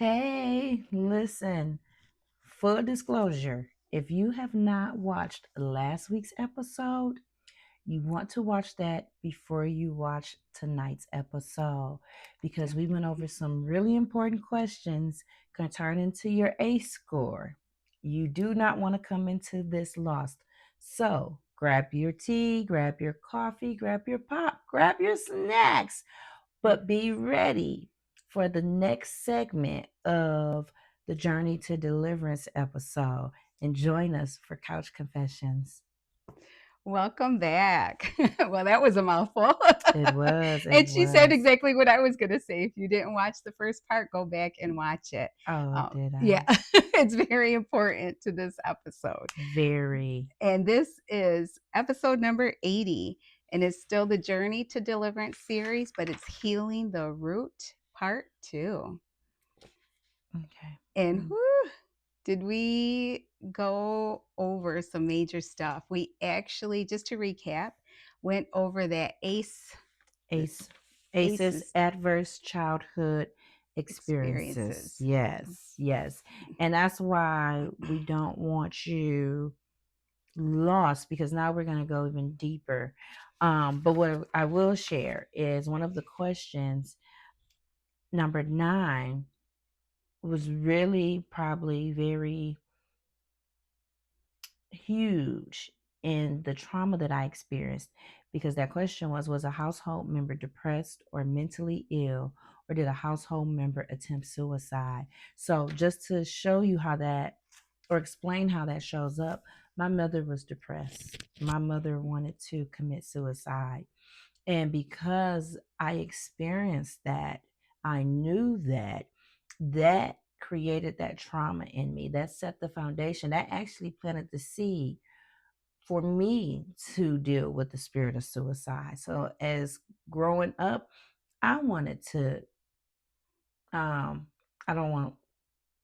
Hey, listen, full disclosure, if you have not watched last week's episode, you want to watch that before you watch tonight's episode because we went over some really important questions going to turn into your ACE score. You do not want to come into this lost. So grab your tea, grab your coffee, grab your pop, grab your snacks, but be ready for the next segment of the Journey to Deliverance episode and join us for Couch Confessions. Welcome back. Well, that was a mouthful. It was, it And she said was. exactly what I was going to say. If you didn't watch the first part, go back and watch it. Oh, did Yeah, I? it's very important to this episode. Very. And this is episode number 80. And it's still the Journey to Deliverance series, but it's Healing the Root part 2. Okay. And whew, did we go over some major stuff? We actually, just to recap, went over that ACE. ACEs, ACEs adverse childhood experiences. experiences. Yes, yes. And that's why we don't want you lost because now we're going to go even deeper. But what I will share is one of the questions, number 9, was really probably very huge in the trauma that I experienced because that question was a household member depressed or mentally ill, or did a household member attempt suicide? So, just to show you how that, or explain how that shows up, my mother was depressed. My mother wanted to commit suicide. And because I experienced that, I knew that created that trauma in me. That set the foundation. That actually planted the seed for me to deal with the spirit of suicide. So as growing up, I wanted to I don't want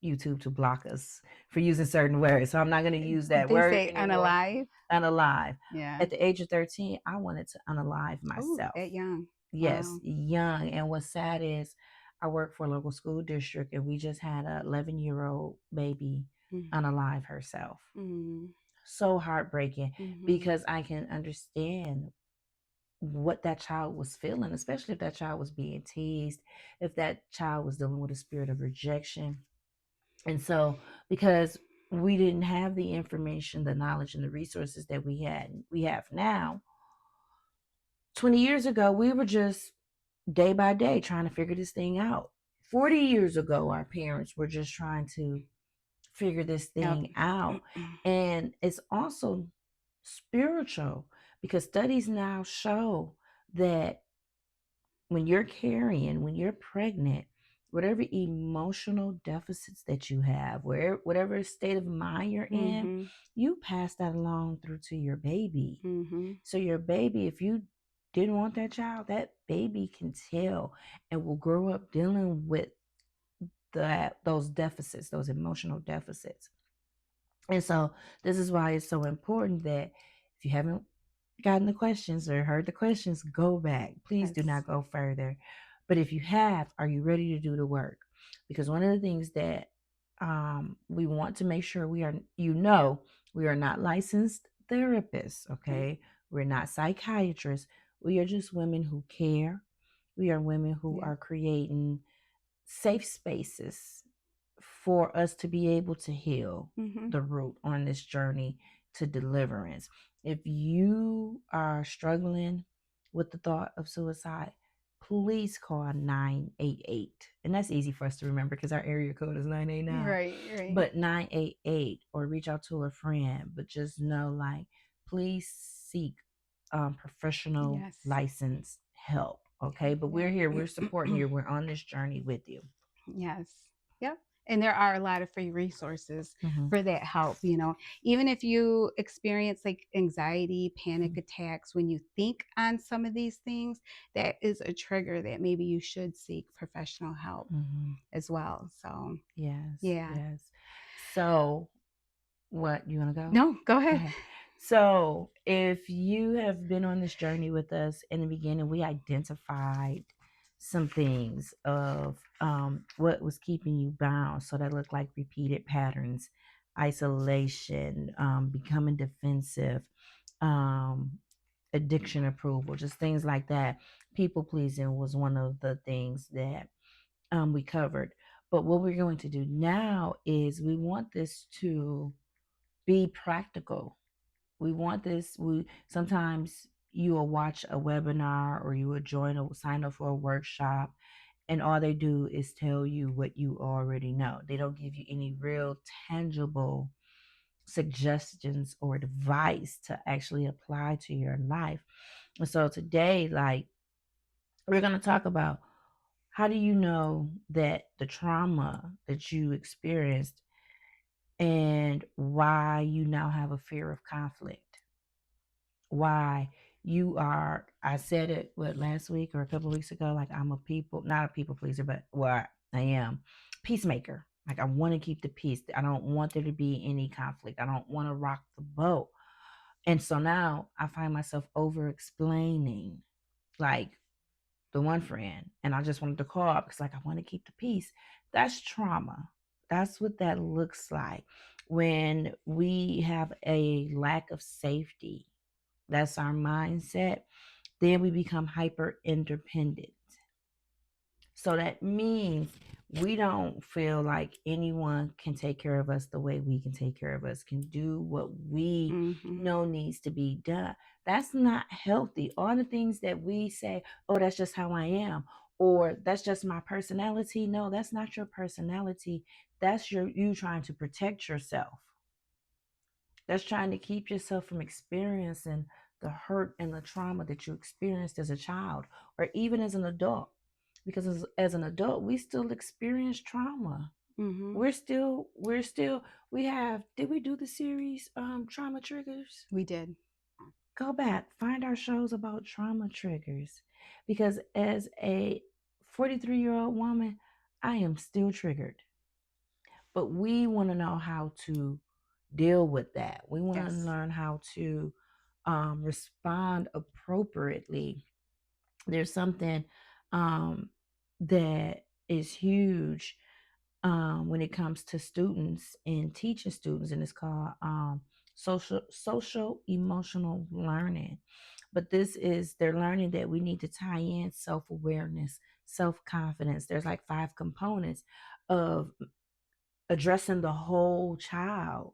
YouTube to block us for using certain words. So I'm not going to use Did that they word say anymore. unalive? Unalive. Yeah. At the age of 13, I wanted to unalive Oh, myself. that young. Yes, Wow. young. And what's sad is I work for a local school district and we just had a 11-year-old baby Mm. unalive herself. Mm. So heartbreaking Mm-hmm. because I can understand what that child was feeling, especially if that child was being teased, if that child was dealing with a spirit of rejection. And so, because we didn't have the information, the knowledge, and the resources that we have now, 20 years ago, we were just day by day trying to figure this thing out. 40 years ago, our parents were just trying to figure this Yep. thing out. And it's also spiritual because studies now show that when you're carrying, when you're pregnant, whatever emotional deficits that you have, whatever state of mind you're in, Mm-hmm. you pass that along through to your baby. Mm-hmm. So your baby, if you didn't want that child, that baby can tell and will grow up dealing with those deficits, those emotional deficits. And so this is why it's so important that if you haven't gotten the questions or heard the questions, go back. Please do Yes. not go further. But if you have, are you ready to do the work? Because one of the things that we want to make sure we are not licensed therapists, Okay. okay? We're not psychiatrists. We are just women who care. We are women who Yeah. are creating safe spaces for us to be able to heal Mm-hmm. the root on this journey to deliverance. If you are struggling with the thought of suicide, please call 988. And that's easy for us to remember because our area code is 989. Right. Right. But 988, or reach out to a friend, but just know, like, please seek professional Yes. licensed help. Okay. But we're here, we're supporting Yeah. you, we're on this journey with you. Yes. Yep. And there are a lot of free resources Mm-hmm. for that help. Even if you experience like anxiety, panic attacks, when you think on some of these things, that is a trigger that maybe you should seek professional help Mm-hmm. as well. So, Yes, yeah. yes. So, what, you want to go? No, go Go ahead. ahead. So, if you have been on this journey with us in the beginning, we identified some things of what was keeping you bound. So that looked like repeated patterns, isolation, becoming defensive, um, addiction approval, just things like that. People pleasing was one of the things that we covered. But what we're going to do now is we want this to be practical. We want this. We sometimes you will watch a webinar or you will sign up for a workshop, and all they do is tell you what you already know. They don't give you any real tangible suggestions or advice to actually apply to your life. And so today, like, we're going to talk about how do you know that the trauma that you experienced and why you now have a fear of conflict, why you are, I said it what last week or a couple of weeks ago, like I'm a people, not a people pleaser, but what I am, peacemaker. Like I want to keep the peace. I don't want there to be any conflict. I don't want to rock the boat. And so now I find myself over explaining, like the one friend, and I just wanted to call up because like I want to keep the peace. That's trauma. That's what that looks like when we have a lack of safety. That's our mindset. Then we become hyper independent. So that means we don't feel like anyone can take care of us the way we can take care of us, can do what we Hmm. know needs to be done. That's not healthy. All the things that we say, oh, that's just how I am, or that's just my personality. No, that's not your personality. That's you trying to protect yourself. That's trying to keep yourself from experiencing the hurt and the trauma that you experienced as a child or even as an adult. Because as an adult, we still experience trauma. Hmm. We have, did we do the series Trauma Triggers? We did. Go back, find our shows about trauma triggers. Because as a 43-year-old woman, I am still triggered. But we want to know how to deal with that. We want to Yes. learn how to respond appropriately. There's something um, that is huge when it comes to students and teaching students, and it's called social emotional learning. But this is they're learning that we need to tie in self awareness, self confidence. There's like five components of addressing the whole child,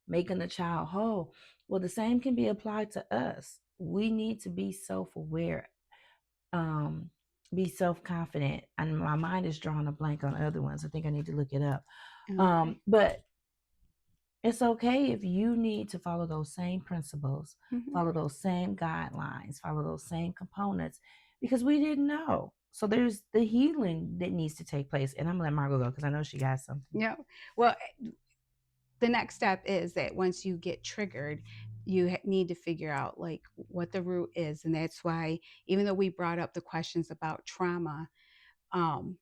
making the child whole. Well, the same can be applied to us. We need to be self aware, um, be self confident. And my mind is drawing a blank on other ones. I think I need to look it up. Okay. But it's okay if you need to follow those same principles, Hmm. follow those same guidelines, follow those same components because we didn't know. So there's the healing that needs to take place. And I'm gonna let Margot go because I know she got something. Yeah. Well, the next step is that once you get triggered, you need to figure out like what the root is, and that's why even though we brought up the questions about trauma, um,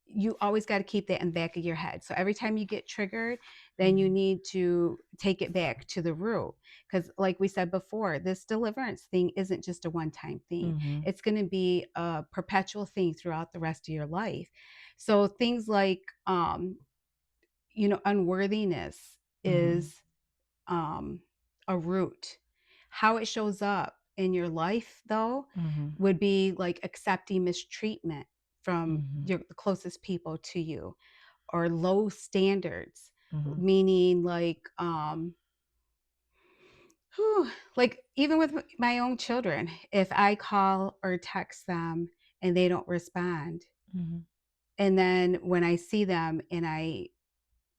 you always got to keep that in the back of your head. So every time you get triggered, then you Mm-hmm. need to take it back to the root. Because, like we said before, this deliverance thing isn't just a one time thing, Mm-hmm. it's going to be a perpetual thing throughout the rest of your life. So things like, unworthiness Mm-hmm. is um, a root. How it shows up in your life, though, Mm-hmm. would be like accepting mistreatment from Mm-hmm. the closest people to you, or low standards, Mm-hmm. meaning whew, like even with my own children, if I call or text them and they don't respond, Mm-hmm. and then when I see them and I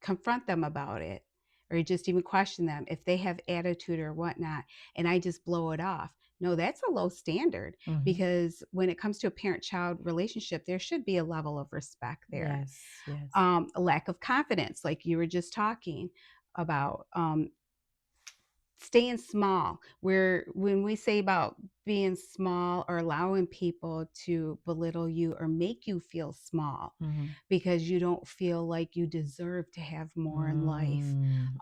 confront them about it, or just even question them if they have attitude or whatnot, and I just blow it off. No, that's a low standard, Mm-hmm. because when it comes to a parent child relationship, there should be a level of respect there. Yes. Yes. A lack of confidence, like you were just talking about, staying small, where when we say about being small or allowing people to belittle you or make you feel small Mm-hmm. because you don't feel like you deserve to have more in life,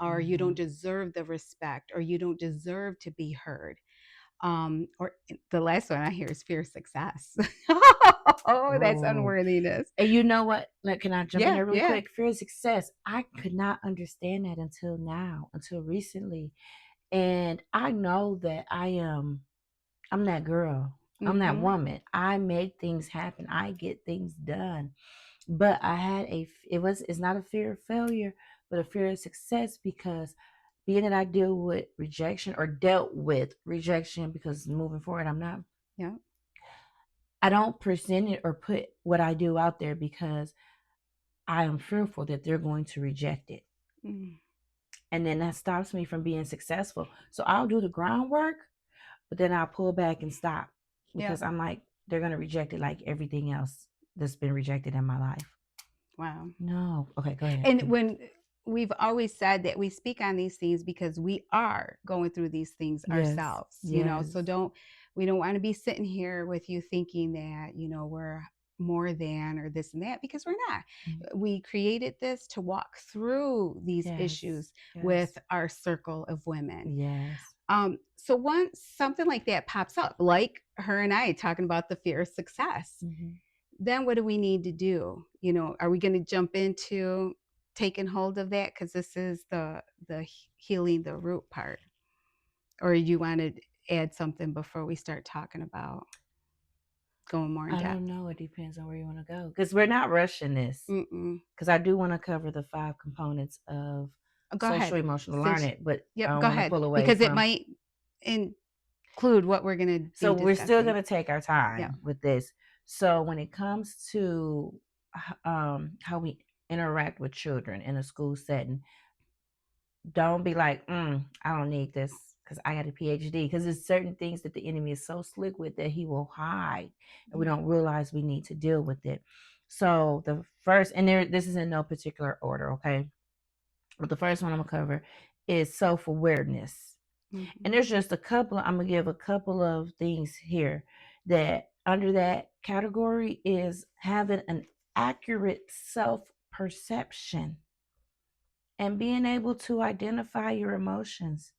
or you don't Mm-hmm. deserve the respect, or you don't deserve to be heard. Or the last one I hear is fear of success. Oh, that's Oh, unworthiness. and you know what? Like, can I jump in Yeah, there really yeah. quick? Fear of success. I could not understand that until now, until recently. And I know that I'm that girl. I'm that Mhm. woman. I make things happen. I get things done. But I had it's not a fear of failure, but a fear of success because being that I deal with rejection or dealt with rejection because moving forward Yeah. I don't present it or put what I do out there because I am fearful that they're going to reject it. Mm. And then that stops me from being successful. So I'll do the groundwork, but then I'll pull back and stop Yeah. because I'm like, they're going to reject it like everything else that's been rejected in my life. Wow. No. Okay, go ahead. And when we've always said that we speak on these things because we are going through these things Yes. ourselves, so Yes. we don't want to be sitting here with you thinking that, we're more than or this and that, because we're not. Mm. We created this to walk through these Yes. issues with Yes. our circle of women. Yes. So once something like that pops up, like her and I talking about the fear of success, Hmm. then what do we need to do? Are we going to jump into taking hold of that because this is the healing the root part, or you want to add something before we start talking about going more in I depth? don't know. It depends on where you want to go because we're not rushing this. Mm-mm. Because I do want to cover the 5 components of Go ahead. social emotional Since learning, but I Yep, don't go want to ahead, pull away because it from. might include what we're going to So be we're still discussing. going to take our Yeah. time with this. So when it comes to how we interact with children in a school setting, don't be like, I don't need this because I got a PhD. Because there's certain things that the enemy is so slick with that he will hide, and we Mm, don't realize we need to deal with it. So the first, and this is in no particular order, okay? But the first one I'm gonna cover is self awareness, and mhm, there's just a couple. I'm gonna give a couple of things here that under that category is having an accurate self perception and being able to identify your emotions,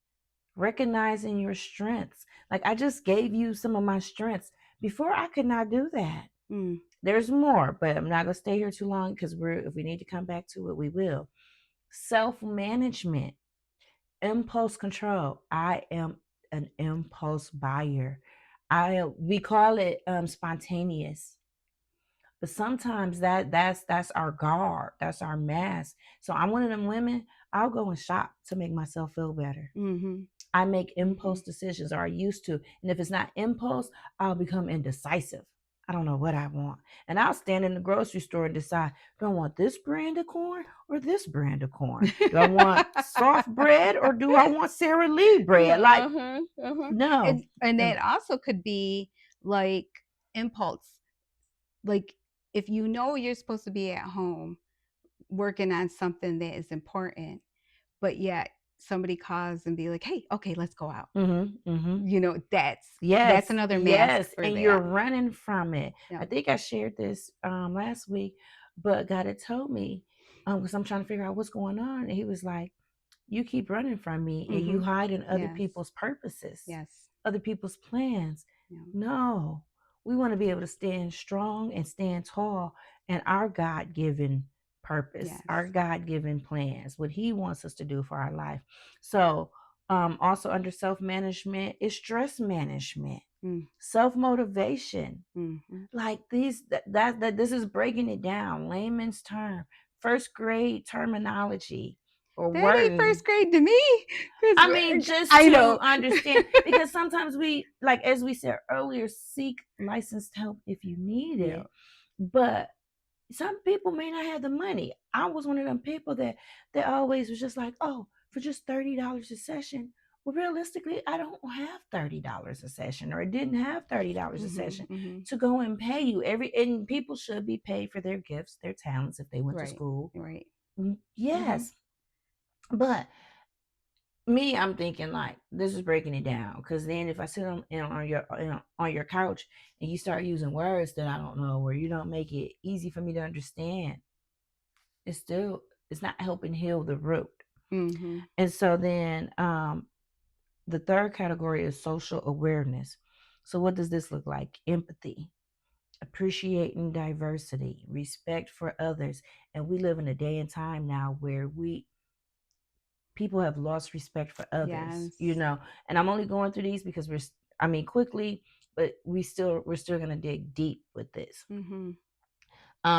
recognizing your strengths. Like I just gave you some of my strengths. Before I could not do that. mm, There's more, but I'm not gonna stay here too long because if we need to come back to it, we will. Self management, impulse control. I am an impulse buyer. We call it spontaneous, but sometimes that's our guard, that's our mask. So I'm one of them women. I'll go and shop to make myself feel better. mhm, I make impulse mhm. decisions, or I used to. And if it's not impulse, I'll become indecisive. I don't know what I want. And I'll stand in the grocery store and decide, do I want this brand of corn or this brand of corn? Do I want soft bread or do I want Sara Lee bread? Like, Uh-huh, uh-huh. no. And No. that also could be like impulse. Like, if you know you're supposed to be at home working on something that is important, but yet somebody calls and be like, "Hey, okay, let's go out." Mm-hmm. Mm-hmm. That's Yes, another mask yes, for and you're that. running from it. I Yeah. think I shared this last week, but God had told me because I'm trying to figure out what's going on, and He was like, "You keep running from me, and you Mhm. hide in other Yes. people's purposes, Yes. other people's plans." Yeah. No, we want to be able to stand strong and stand tall in our God given purpose, Yes. our God given plans, what He wants us to do for our life. So also under self management is stress management, Mm, self motivation. mhm. Like these, that this is breaking it down, layman's term, first grade terminology or That ain't wording. first grade to me, 'cause I mean, just I to know. understand, because sometimes we, like as we said earlier, seek licensed help if you need Yeah. it, but some people may not have the money. I was one of them people that always was just like, oh, for just $30 a session. Well, realistically, I don't have $30 a session, or I didn't have $30 a Mhm, session mhm. to go and pay you every. And people should be paid for their gifts, their talents, if they went to Right. school. Right. Mhm. Yes, but me, I'm thinking like this is breaking it down. Because then if I sit on your couch and you start using words that I don't know, or you don't make it easy for me to understand, it's still it's not helping heal the root. Mhm. And so then The third category is social awareness. So, what does this look like? Empathy, appreciating diversity, respect for others. And we live in a day and time now where people have lost respect for others, Yes. and I'm only going through these because I mean, quickly, but we're still going to dig deep with this. Mhm.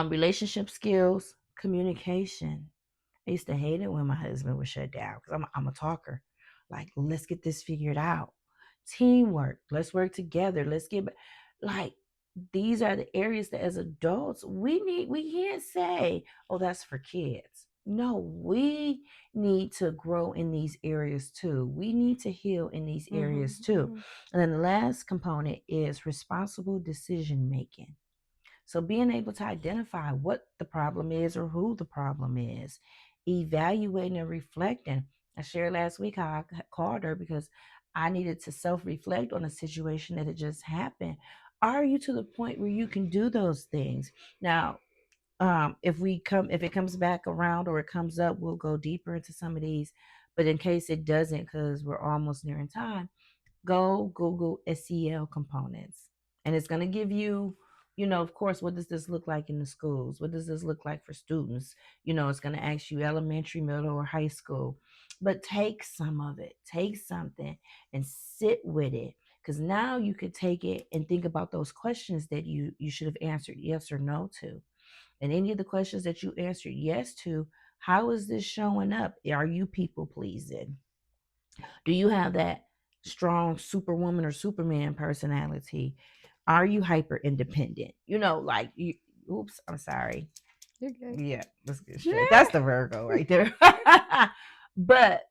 Relationship skills, communication. I used to hate it when my husband was shut down because I'm a talker. Like, let's get this figured out. Teamwork. Let's work together. Let's get like these are the areas that as adults we need. We can't say, "Oh, that's for kids." No, we need to grow in these areas too. We need to heal in these Mhm. areas too. Mhm. And then the last component is responsible decision making. So being able to identify what the problem is or who the problem is, evaluating and reflecting. I shared last week how I called her because I needed to self-reflect on a situation that had just happened. Are you to the point where you can do those things? Now, if it comes back around or it comes up, we'll go deeper into some of these. But in case it doesn't, because we're almost nearing time, go Google SEL components. And it's going to give you, of course, what does this look like in the schools? What does this look like for students? It's going to ask you elementary, middle, or high school. But take some of it, take something and sit with it. Because now you could take it and think about those questions that you should have answered yes or no to. And any of the questions that you answered yes to, how is this showing up? Are you people pleasing? Do you have that strong superwoman or superman personality? Are you hyper independent? Like you, oops, I'm sorry. You're good. Yeah, let's get Yeah. straight. That's the Virgo right there. But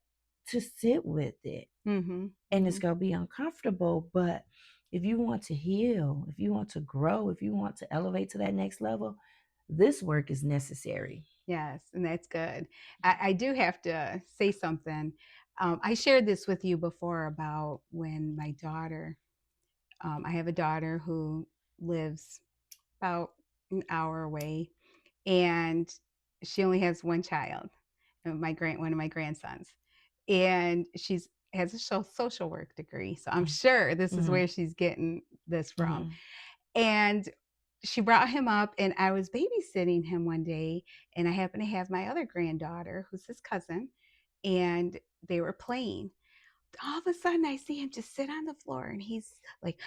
to sit with it, Mhm. and it's Mhm. going to be uncomfortable, but if you want to heal, if you want to grow, if you want to elevate to that next level, this work is necessary. Yes, and that's good. I do have to say something. I shared this with you before about when my daughter, I have a daughter who lives about an hour away, and she only has one child, one of my grandsons, and she's has a social work degree. So I'm sure this is Mm-hmm. where she's getting this from. Mm-hmm. And she brought him up, and I was babysitting him one day, and I happened to have my other granddaughter, who's his cousin, and they were playing. All of a sudden, I see him just sit on the floor, and he's like,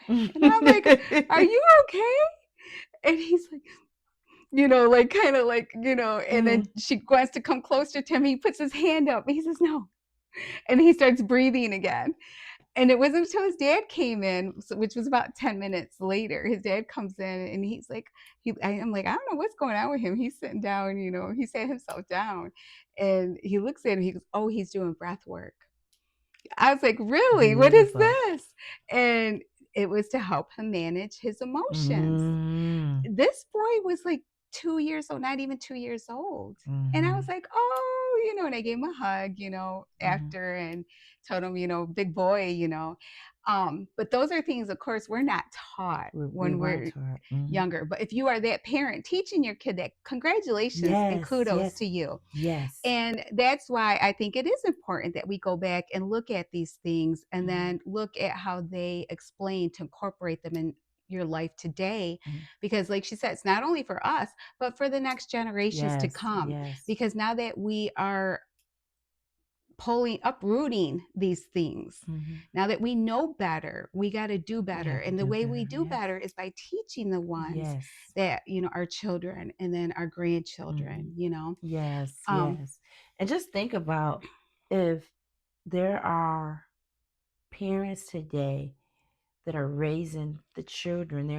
and I'm like, "Are you okay?" And he's like, like kind of like, and then Mm-hmm. she wants to come closer to him. He puts his hand up, and he says, "No," and he starts breathing again. And it wasn't until his dad came in, which was about 10 minutes later. His dad comes in and he's like, I'm like, I don't know what's going on with him. He's sitting down, he sat himself down and he looks at him. He goes, "Oh, he's doing breath work." I was like, "Really? What is Beautiful. this?" And it was to help him manage his emotions. Mm-hmm. This boy was like 2 years old, not even 2 years old. And I Mm-hmm. was like, "Oh," and I gave him a hug, Mm-hmm. after and told him, "Big boy," But those are things, of course, we're not taught We when weren't we're taught. Mm-hmm. younger. But if you are that parent teaching your kid that, congratulations and Yes, kudos yes, to you. yes. And that's why I think it is important that we go back and look at these things and Mm-hmm. then look at how they explain to incorporate them in your life today. Mm-hmm. Because, like she said, it's not only for us, but for the next generations to Yes, come. yes. Because now that we are uprooting these things, Mm-hmm. now that we know better, we got to do We better. have to And the do way we better. do Yes, better is by teaching the ones yes. that, our children and then our Mm-hmm. grandchildren. Yes, Um, yes. And just think about if there are parents today that are raising their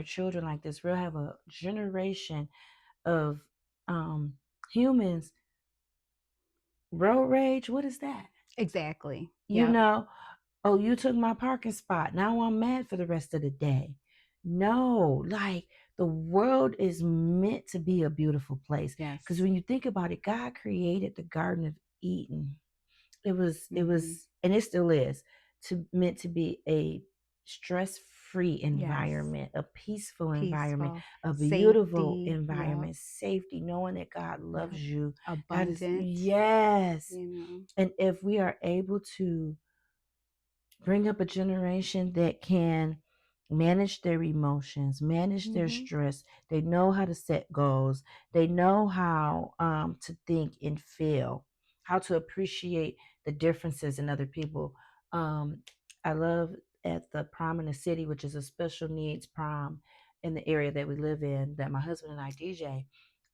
children like this. We'll have a generation of um humans. Road rage, what is that? exactly. You Yep. know, oh, you took my parking spot. Now I'm mad for the rest of the day. No, like the world is meant to be a beautiful place. Because Yes. when you think about it, God created the Garden of Eden. It Mhm. was, and it still is, to meant to be a stress free Yes. environment, a peaceful environment, Peaceful, a beautiful safety, yep, environment, safety, knowing that God loves yep. you. That is, Abundant, yes. you know. And if we are able to bring up a generation that can manage their emotions, manage their Mhm. stress. They know how to set goals. They know how to think and feel, how to appreciate the differences in other people. Um, I love at the prom in the city, which is a special needs prom in the area that we live in, that my husband and I DJ.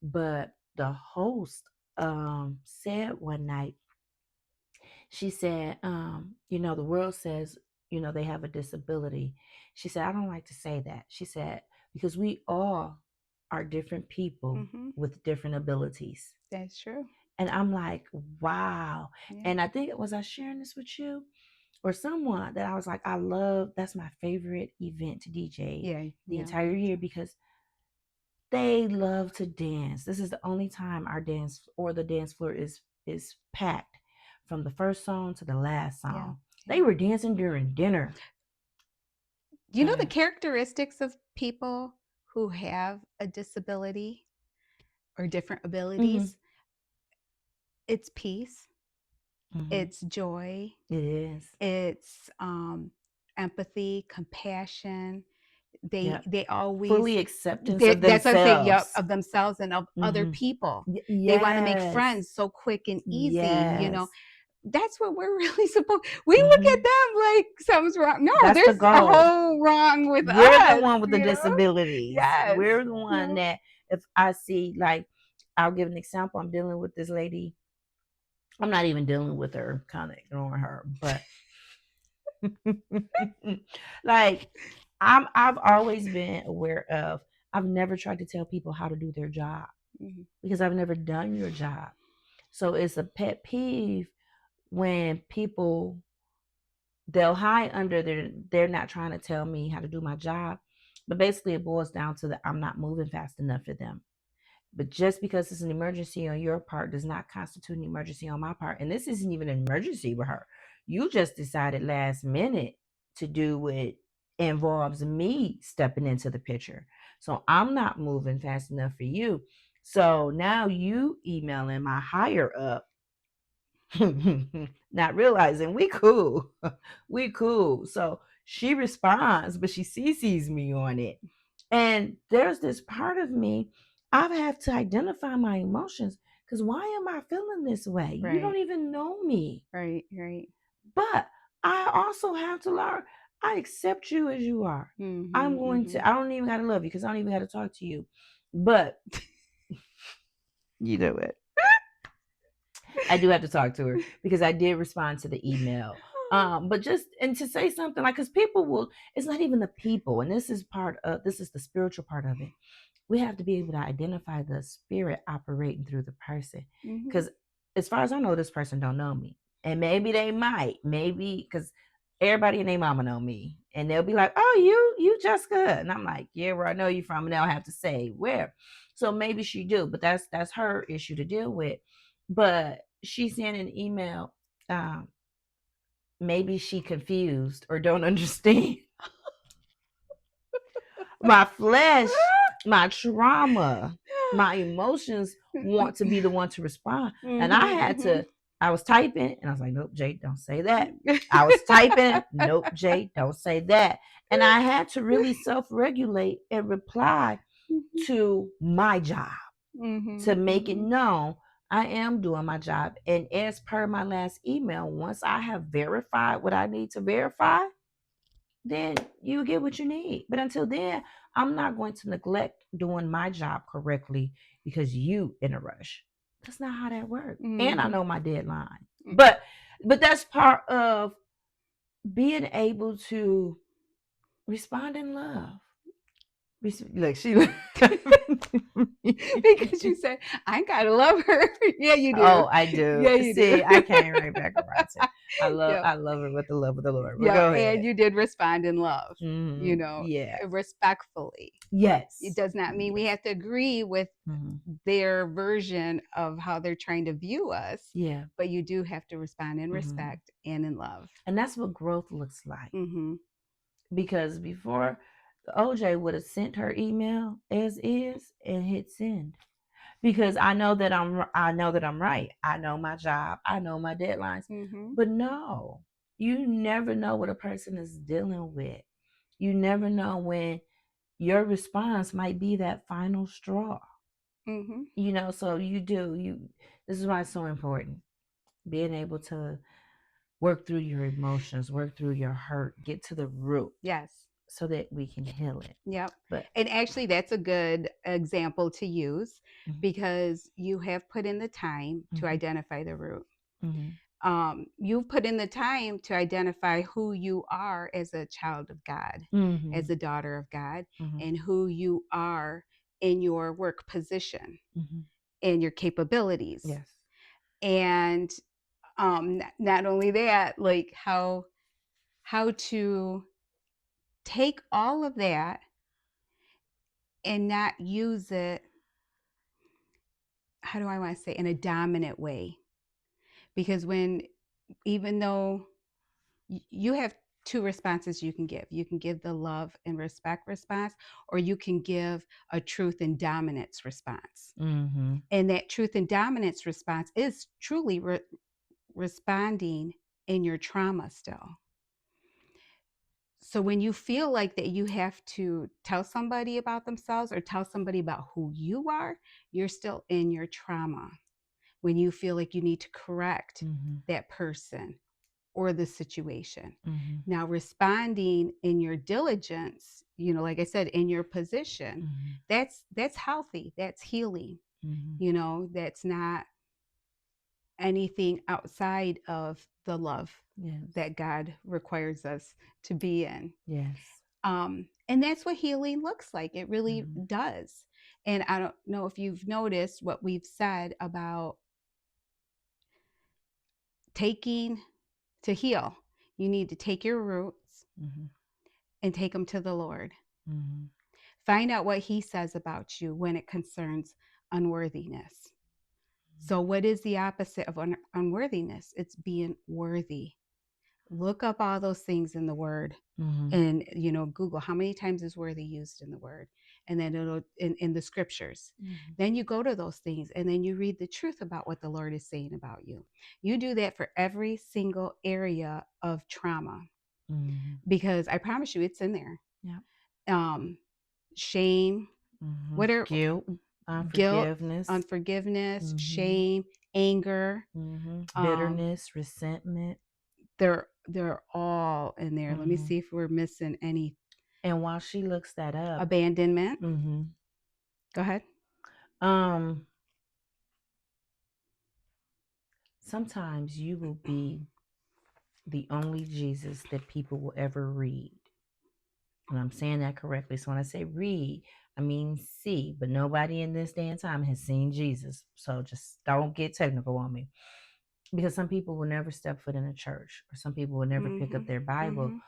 But the host said one night, she said, the world says, they have a disability. She said, I don't like to say that. She said, because we all are different people Mhm. with different abilities. That's true. And I'm like, wow. Yeah. And I think it was I sharing this with you or someone that I was like, I love, that's my favorite event to DJ Yeah, the yeah, entire me year too. because they love to dance. This is the only time our dance or the dance floor is packed from the first song to the last Yeah, song. They yeah. were dancing during dinner. You Go know the ahead. characteristics of people who have a disability or different Mm-hmm. abilities? It's peace, Mm-hmm. it's joy, It is. it's empathy, compassion. They Yep. they Fully always acceptance of that's what I'm saying, yep, themselves. of themselves and of other Mm-hmm. people. They want to make Yes. friends so quick and easy, you know. Yes. That's what we're really supposed. We look Mm-hmm. at them like something's wrong. No, That's the there's a goal. whole wrong with We're the us, one with the you know. disabilities. Yes. We're the one No. that if I see, like, I'll give an example. I'm dealing with this lady. I'm not even dealing with her, kind of ignoring her, but like I've always been aware of. I've never tried to tell people how to do their job Mhm. because I've never done your job. So it's a pet peeve when people they'll hide under they're not trying to tell me how to do my job, but basically it boils down to that I'm not moving fast enough for them. But just because it's an emergency on your part does not constitute an emergency on my part. And this isn't even an emergency with her. You just decided last minute to do what involves me stepping into the picture. So I'm not moving fast enough for you. So now you emailing my higher up, not realizing we cool. We cool. So she responds, but she CCs me on it. And there's this part of me, I have to identify my emotions because why am I feeling this way? You don't Right. even know me. Right. Right. But I also have to learn, I accept you as you are. I'm Mhm. going Mhm. to, I don't even got to love you because I don't even got to talk to you. But you know what? I do have to talk to her because I did respond to the email. But just and to say something like, because people will, it's not even the people, and this is the spiritual part of it. We have to be able to identify the spirit operating through the person. Mhm. Because as far as I know, this person don't know me, and maybe they might, maybe because everybody and their mama know me, and they'll be like, "Oh, you Jessica," and I'm like, "Yeah, where I know you from," and they'll have to say where. So maybe she do, but that's her issue to deal with. But she sent an email. Um, maybe she confused or don't understand my flesh, my trauma, my emotions want to be the one to respond. And I Mhm. had Mhm. to, I was typing and I was like, nope, Jay, don't say that. I was typing, nope, Jay, don't say that. And I had to really self regulate and reply Mhm. to my job to Mhm. make it Mhm. known I am doing my job. And as per my last email, once I have verified what I need to verify, then you get what you need. But until then, I'm not going to neglect doing my job correctly because you in a rush. That's not how that works. And I Mhm. know my deadline. Mm. But that's part of being able to respond in love. Look, she Because you said, "I gotta love her." Yeah, you do. Oh, I do. Yeah, you do. See, I came right back around to Yep. I love her with the love of the Lord. But Yeah, go and ahead. you did respond in love, you know, Yeah. respectfully. It Yes. does not mean we Yes. have to agree with Hmm. their version of how they're trying to view us, Yeah. but you do have to respond in Hmm. respect and in love. And that's what growth looks like. Mhm. because before the OJ would have sent her email as is and hit send. Because I know that I'm right. I know my job. I know my deadlines. Mhm. But no, you never know what a person is dealing with. You never know when your response might be that final straw. Mhm. So you this is why it's so important. Being able to work through your emotions, work through your hurt, get to the root Yes. so that we can heal it. Yep. But And actually, that's a good example to use mhm, because you have put in the time to mhm, identify the root. mhm, You've put in the time to identify who you are as a child of God, as mhm, a daughter of God, mhm, and who you are in your work position mhm. and your capabilities. Yes. And not only that, like how to take all of that and not use it, how do I want to say, in a dominant way. Because when, even though you have two responses you can give. You can give the love and respect response, or you can give a truth and dominance response. Mhm. And that truth and dominance response is truly responding in your trauma still. So when you feel like that you have to tell somebody about themselves or tell somebody about who you are, you're still in your trauma. When you feel like you need to correct Mhm. that person or the situation. Mhm. Now, responding in your diligence, like I said, in your position, Mhm. that's healthy, that's healing. Mhm. That's not anything outside of the love Yes. that God requires us to be in. Yes. And that's what healing looks like. It really Mhm. does. And I don't know if you've noticed what we've said about taking to heal. You need to take your roots Mhm. and take them to the Lord. Mhm. Find out what he says about you when it concerns unworthiness. So, what is the opposite of unworthiness? It's being worthy. Look up all those things in the word Mhm. and, Google how many times is worthy used in the word. And then it'll in the scriptures. Mhm. Then you go to those things and then you read the truth about what the Lord is saying about you. You do that for every single area of trauma Mhm. because I promise you it's in there. Yep. Um, Shame, Mhm. what are Guilt, guilt, unforgiveness. unforgiveness, Mhm. shame, anger. Mhm. Um, Bitterness, resentment. they're all in there. Let me Mhm. see if we're missing any. And while she looks that up, Abandonment. mhm. Go ahead. Um, sometimes you will be the only Jesus that people will ever read. And I'm saying that correctly. So when I say read, I mean see, but nobody in this day and time has seen Jesus. So just don't get technical on me. Because some people will never step foot in a church, or some people will never pick up Mhm. their Bible Mhm.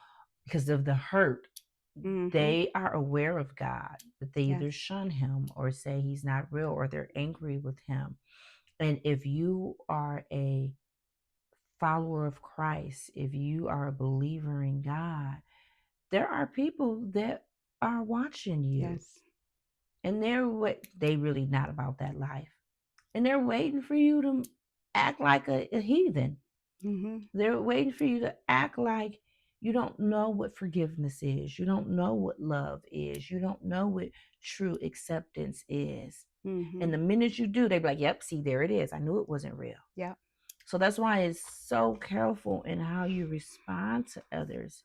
because of the hurt. Mhm. They are aware of God, but they either Yes. shun him or say he's not real, or they're angry with him. And if you are a follower of Christ, if you are a believer in God, there are people that are watching you, Yes. and they really not about that life, and they're waiting for you to act like a heathen. Mhm. They're waiting for you to act like you don't know what forgiveness is, you don't know what love is, you don't know what true acceptance is. And Mhm. the minute you do, they be like, yep, see, there it is, I knew it wasn't real. Yep. So that's why it's so careful in how you respond to others,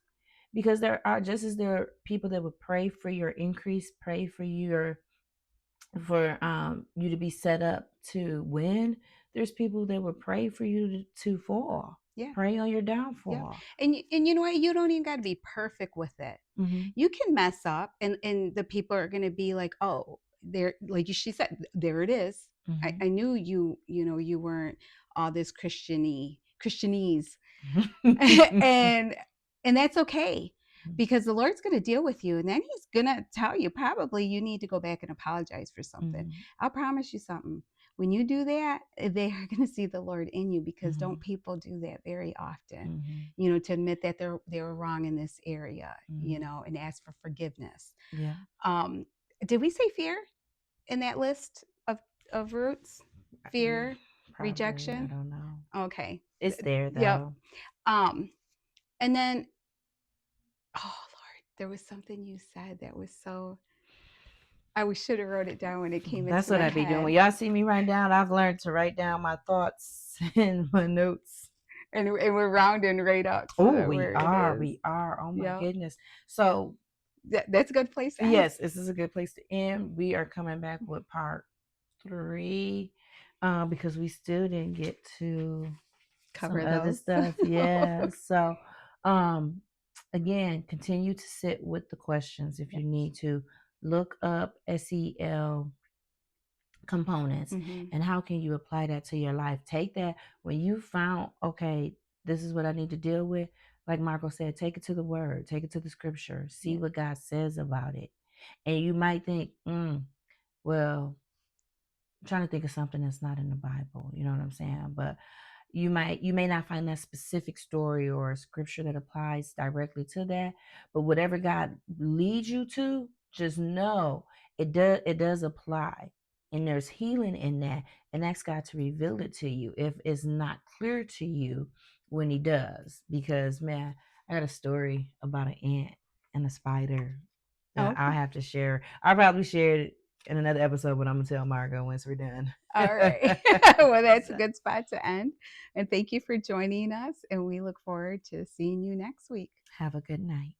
because there are, just as there are people that would pray for your increase, pray for your for you to be set up to win. There's people that would pray for you to fall, Yeah. pray on your Yep. downfall. And you know what? You don't even got to be perfect with it. Hmm. You can mess up, and the people are going to be like, "Oh, there." Like she said, there it is. Hmm. I knew you. You weren't all this Christianese, and that's okay because the Lord's going to deal with you, and then He's going to tell you probably you need to go back and apologize for something. Hmm. I'll promise you something. when you do that, they are going to see the Lord in you, because don't Mhm. people do that very often? Mhm. To admit that they were wrong in this area, Mhm. and ask for forgiveness. Yeah. Um, did we say fear in that list of roots? Mm, Fear, probably. I rejection. don't know. Okay. It's there Yep. though. Um, and then, oh Lord, there was something you said that was so. I should have wrote it down when it came That's into what my I be doing. When head. y'all see me write down, I've learned to write down my thoughts in my notes. And we're rounding right up to Oh, we where it are. is. We are. Oh my Yep. goodness. So That's a good place to end. yes, this is a good place to end. We are coming back with part 3, because we still didn't get to some Cover other those. stuff. Yeah. So, um, again, continue to sit with the questions if Yes. you need to. Look up SEL components Hmm. and how can you apply that to your life. Take that when you found, okay, this is what I need to deal with. Like Marco said, take it to the word, take it to the scripture, see Yeah. what God says about it. And you might think, well, I'm trying to think of something that's not in the Bible. You know what I'm saying? But you may not find that specific story or scripture that applies directly to that, but whatever God leads you to, just know it does apply, and there's healing in that, and ask God to reveal it to you if it's not clear to you when he does. Because man, I got a story about an ant and a spider that I'll Okay. have to share. I'll probably share it in another episode, but I'm gonna tell Margot once we're done. All right. Well, that's a So, good spot to end. And thank you for joining us. And we look forward to seeing you next week. have a good night.